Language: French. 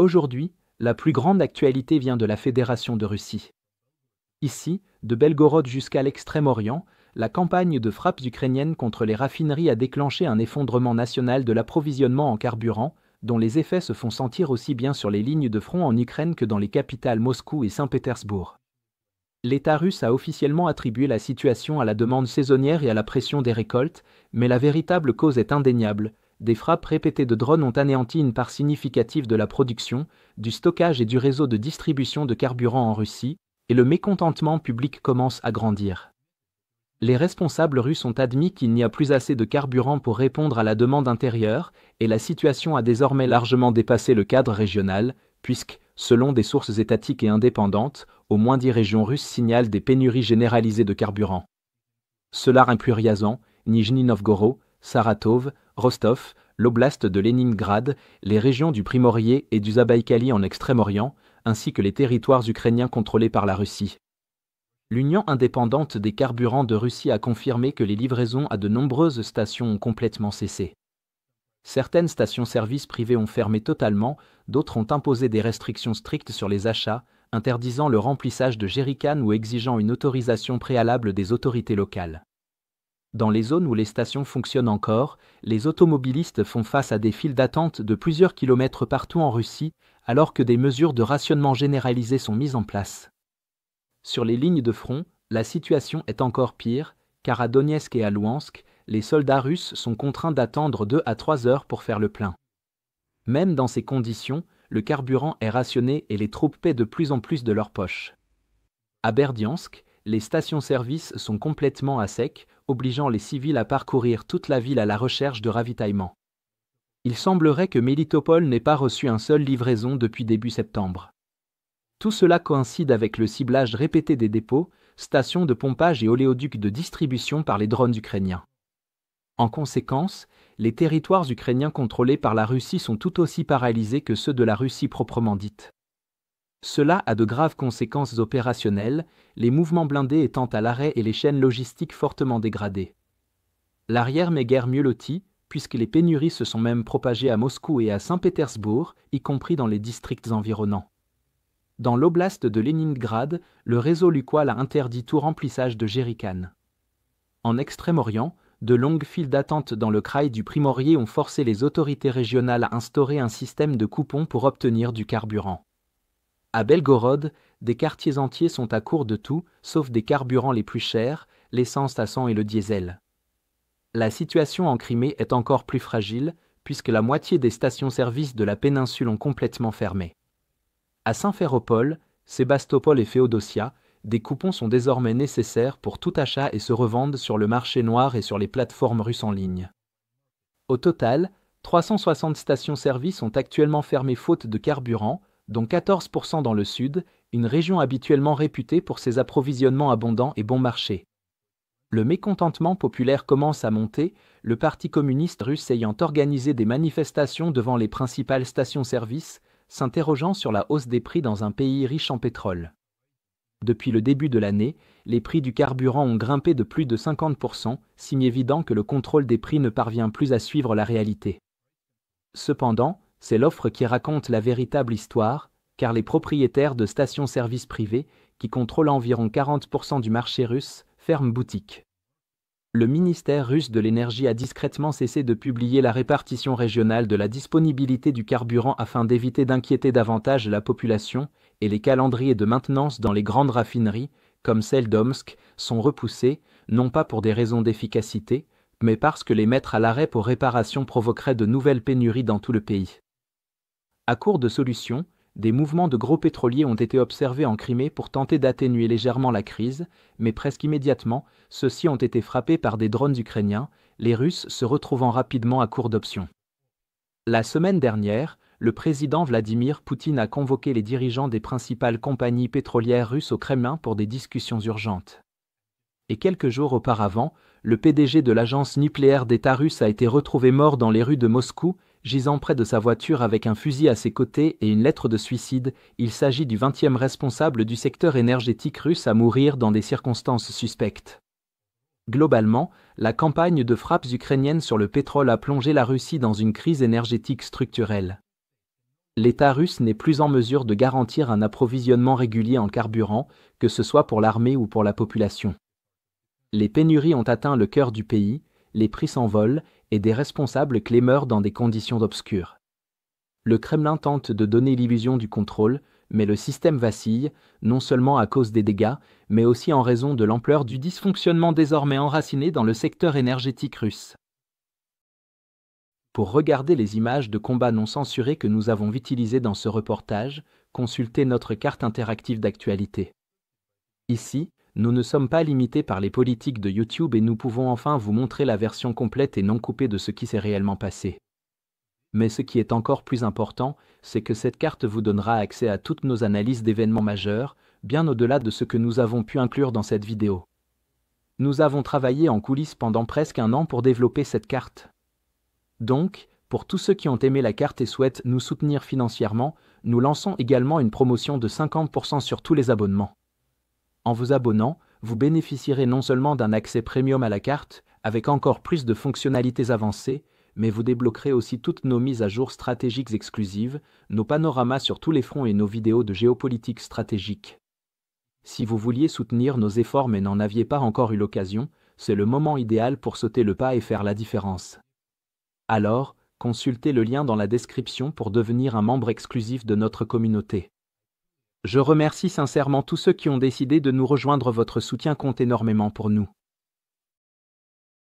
Aujourd'hui, la plus grande actualité vient de la Fédération de Russie. Ici, de Belgorod jusqu'à l'Extrême-Orient, la campagne de frappes ukrainiennes contre les raffineries a déclenché un effondrement national de l'approvisionnement en carburant, dont les effets se font sentir aussi bien sur les lignes de front en Ukraine que dans les capitales Moscou et Saint-Pétersbourg. L'État russe a officiellement attribué la situation à la demande saisonnière et à la pression des récoltes, mais la véritable cause est indéniable. Des frappes répétées de drones ont anéanti une part significative de la production, du stockage et du réseau de distribution de carburant en Russie, et le mécontentement public commence à grandir. Les responsables russes ont admis qu'il n'y a plus assez de carburant pour répondre à la demande intérieure, et la situation a désormais largement dépassé le cadre régional, puisque, selon des sources étatiques et indépendantes, au moins 10 régions russes signalent des pénuries généralisées de carburant. Cela inclut Ryazan, Nijni Novgorod, Saratov, Rostov, l'oblast de Leningrad, les régions du Primorié et du Zabaïkalie en Extrême-Orient, ainsi que les territoires ukrainiens contrôlés par la Russie. L'Union indépendante des carburants de Russie a confirmé que les livraisons à de nombreuses stations ont complètement cessé. Certaines stations-service privées ont fermé totalement, d'autres ont imposé des restrictions strictes sur les achats, interdisant le remplissage de jerrycans ou exigeant une autorisation préalable des autorités locales. Dans les zones où les stations fonctionnent encore, les automobilistes font face à des files d'attente de plusieurs kilomètres partout en Russie, alors que des mesures de rationnement généralisées sont mises en place. Sur les lignes de front, la situation est encore pire, car à Donetsk et à Louhansk, les soldats russes sont contraints d'attendre 2 à 3 heures pour faire le plein. Même dans ces conditions, le carburant est rationné et les troupes paient de plus en plus de leur poche. À Berdiansk, les stations-service sont complètement à sec, obligeant les civils à parcourir toute la ville à la recherche de ravitaillement. Il semblerait que Melitopol n'ait pas reçu un seul livraison depuis début septembre. Tout cela coïncide avec le ciblage répété des dépôts, stations de pompage et oléoducs de distribution par les drones ukrainiens. En conséquence, les territoires ukrainiens contrôlés par la Russie sont tout aussi paralysés que ceux de la Russie proprement dite. Cela a de graves conséquences opérationnelles, les mouvements blindés étant à l'arrêt et les chaînes logistiques fortement dégradées. L'arrière m'est guère mieux loti, puisque les pénuries se sont même propagées à Moscou et à Saint-Pétersbourg, y compris dans les districts environnants. Dans l'oblast de Leningrad, le réseau Lukoil a interdit tout remplissage de jerrycans. En Extrême-Orient, de longues files d'attente dans le kraï du Primorié ont forcé les autorités régionales à instaurer un système de coupons pour obtenir du carburant. À Belgorod, des quartiers entiers sont à court de tout, sauf des carburants les plus chers, l'essence à 100 et le diesel. La situation en Crimée est encore plus fragile, puisque la moitié des stations-service de la péninsule ont complètement fermé. À Simferopol, Sébastopol et Féodosia, des coupons sont désormais nécessaires pour tout achat et se revendent sur le marché noir et sur les plateformes russes en ligne. Au total, 360 stations-service sont actuellement fermées faute de carburant, dont 14% dans le sud, une région habituellement réputée pour ses approvisionnements abondants et bon marché. Le mécontentement populaire commence à monter, le Parti communiste russe ayant organisé des manifestations devant les principales stations-service, s'interrogeant sur la hausse des prix dans un pays riche en pétrole. Depuis le début de l'année, les prix du carburant ont grimpé de plus de 50%, signe évident que le contrôle des prix ne parvient plus à suivre la réalité. Cependant, c'est l'offre qui raconte la véritable histoire, car les propriétaires de stations-service privées, qui contrôlent environ 40% du marché russe, ferment boutique. Le ministère russe de l'énergie a discrètement cessé de publier la répartition régionale de la disponibilité du carburant afin d'éviter d'inquiéter davantage la population, et les calendriers de maintenance dans les grandes raffineries, comme celle d'Omsk, sont repoussés, non pas pour des raisons d'efficacité, mais parce que les mettre à l'arrêt pour réparation provoquerait de nouvelles pénuries dans tout le pays. À court de solutions, des mouvements de gros pétroliers ont été observés en Crimée pour tenter d'atténuer légèrement la crise, mais presque immédiatement, ceux-ci ont été frappés par des drones ukrainiens, les Russes se retrouvant rapidement à court d'options. La semaine dernière, le président Vladimir Poutine a convoqué les dirigeants des principales compagnies pétrolières russes au Kremlin pour des discussions urgentes. Et quelques jours auparavant, le PDG de l'agence nucléaire d'État russe a été retrouvé mort dans les rues de Moscou, gisant près de sa voiture avec un fusil à ses côtés et une lettre de suicide. Il s'agit du 20e responsable du secteur énergétique russe à mourir dans des circonstances suspectes. Globalement, la campagne de frappes ukrainiennes sur le pétrole a plongé la Russie dans une crise énergétique structurelle. L'État russe n'est plus en mesure de garantir un approvisionnement régulier en carburant, que ce soit pour l'armée ou pour la population. Les pénuries ont atteint le cœur du pays, les prix s'envolent et des responsables clés meurent dans des conditions obscures. Le Kremlin tente de donner l'illusion du contrôle, mais le système vacille, non seulement à cause des dégâts, mais aussi en raison de l'ampleur du dysfonctionnement désormais enraciné dans le secteur énergétique russe. Pour regarder les images de combats non censurées que nous avons utilisées dans ce reportage, consultez notre carte interactive d'actualité. Ici, nous ne sommes pas limités par les politiques de YouTube et nous pouvons enfin vous montrer la version complète et non coupée de ce qui s'est réellement passé. Mais ce qui est encore plus important, c'est que cette carte vous donnera accès à toutes nos analyses d'événements majeurs, bien au-delà de ce que nous avons pu inclure dans cette vidéo. Nous avons travaillé en coulisses pendant presque un an pour développer cette carte. Donc, pour tous ceux qui ont aimé la carte et souhaitent nous soutenir financièrement, nous lançons également une promotion de 50% sur tous les abonnements. En vous abonnant, vous bénéficierez non seulement d'un accès premium à la carte, avec encore plus de fonctionnalités avancées, mais vous débloquerez aussi toutes nos mises à jour stratégiques exclusives, nos panoramas sur tous les fronts et nos vidéos de géopolitique stratégique. Si vous vouliez soutenir nos efforts mais n'en aviez pas encore eu l'occasion, c'est le moment idéal pour sauter le pas et faire la différence. Alors, consultez le lien dans la description pour devenir un membre exclusif de notre communauté. Je remercie sincèrement tous ceux qui ont décidé de nous rejoindre, votre soutien compte énormément pour nous.